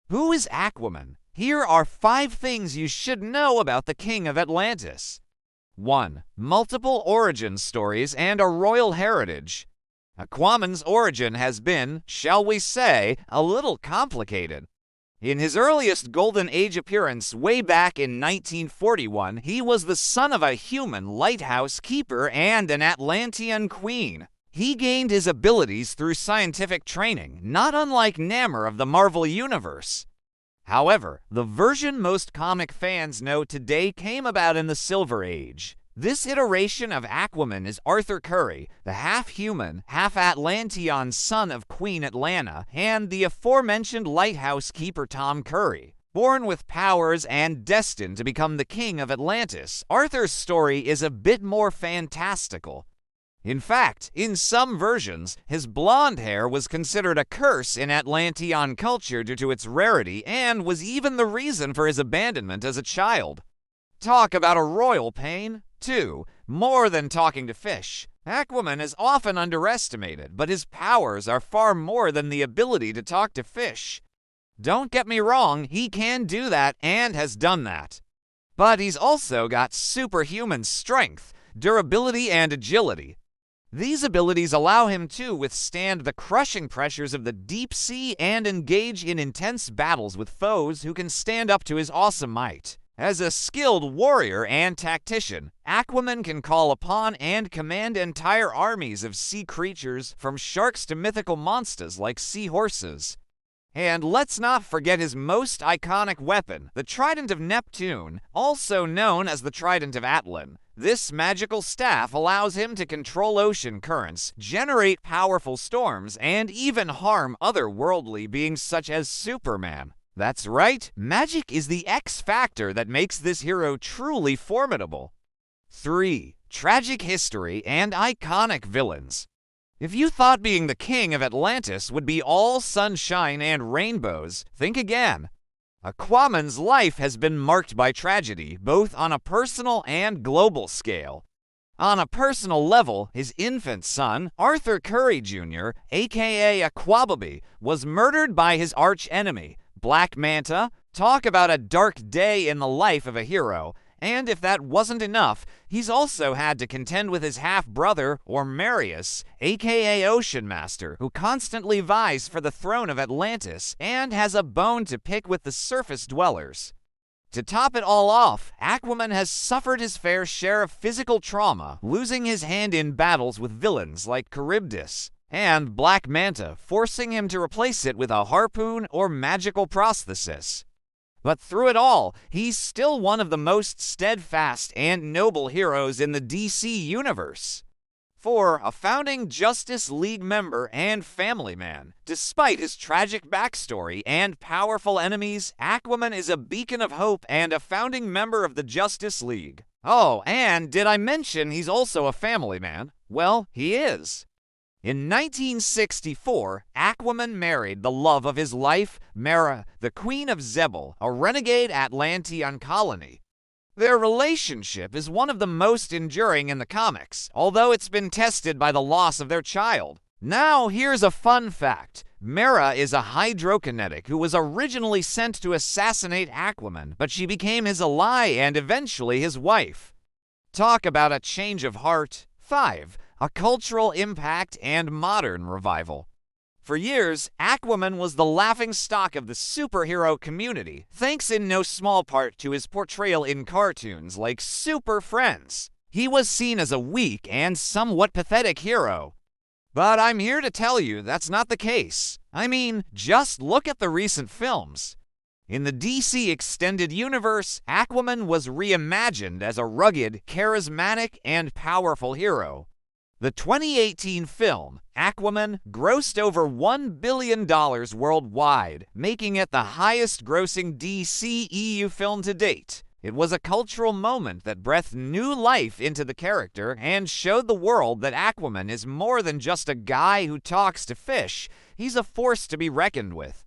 Who is Aquaman? Here are 5 things you should know about the King of Atlantis. 1. Multiple origin stories and a royal heritage. Aquaman's origin has been, shall we say, a little complicated. In his earliest Golden Age appearance way back in 1941, he was the son of a human lighthouse keeper and an Atlantean queen. He gained his abilities through scientific training, not unlike Namor of the Marvel Universe. However, the version most comic fans know today came about in the Silver Age. This iteration of Aquaman is Arthur Curry, the half-human, half-Atlantean son of Queen Atlanna, and the aforementioned lighthouse keeper Tom Curry. Born with powers and destined to become the King of Atlantis, Arthur's story is a bit more fantastical. In fact, in some versions, his blonde hair was considered a curse in Atlantean culture due to its rarity and was even the reason for his abandonment as a child. Talk about a royal pain. 2. More than talking to fish. Aquaman is often underestimated, but his powers are far more than the ability to talk to fish. Don't get me wrong, he can do that and has done that. But he's also got superhuman strength, durability, and agility. These abilities allow him to withstand the crushing pressures of the deep sea and engage in intense battles with foes who can stand up to his awesome might. As a skilled warrior and tactician, Aquaman can call upon and command entire armies of sea creatures, from sharks to mythical monsters like seahorses. And let's not forget his most iconic weapon, the Trident of Neptune, also known as the Trident of Atlan. This magical staff allows him to control ocean currents, generate powerful storms, and even harm otherworldly beings such as Superman. That's right, magic is the X factor that makes this hero truly formidable. 3. Tragic history and iconic villains. If you thought being the King of Atlantis would be all sunshine and rainbows, think again. Aquaman's life has been marked by tragedy, both on a personal and global scale. On a personal level, his infant son, Arthur Curry Jr., aka Aquababy, was murdered by his arch-enemy, Black Manta. Talk about a dark day in the life of a hero. And if that wasn't enough, he's also had to contend with his half-brother, or Marius, aka Ocean Master, who constantly vies for the Throne of Atlantis and has a bone to pick with the surface dwellers. To top it all off, Aquaman has suffered his fair share of physical trauma, losing his hand in battles with villains like Charybdis and Black Manta, forcing him to replace it with a harpoon or magical prosthesis. But through it all, he's still one of the most steadfast and noble heroes in the DC universe. 4. A founding Justice League member and family man. Despite his tragic backstory and powerful enemies, Aquaman is a beacon of hope and a founding member of the Justice League. Oh, and did I mention he's also a family man? Well, he is. In 1964, Aquaman married the love of his life, Mera, the Queen of Zebel, a renegade Atlantean colony. Their relationship is one of the most enduring in the comics, although it's been tested by the loss of their child. Now, here's a fun fact. Mera is a hydrokinetic who was originally sent to assassinate Aquaman, but she became his ally and eventually his wife. Talk about a change of heart. 5. A cultural impact and modern revival. For years, Aquaman was the laughingstock of the superhero community, thanks in no small part to his portrayal in cartoons like Super Friends. He was seen as a weak and somewhat pathetic hero. But I'm here to tell you that's not the case. I mean, just look at the recent films. In the DC Extended Universe, Aquaman was reimagined as a rugged, charismatic, and powerful hero. The 2018 film, Aquaman, grossed over $1 billion worldwide, making it the highest-grossing DCEU film to date. It was a cultural moment that breathed new life into the character and showed the world that Aquaman is more than just a guy who talks to fish. He's a force to be reckoned with.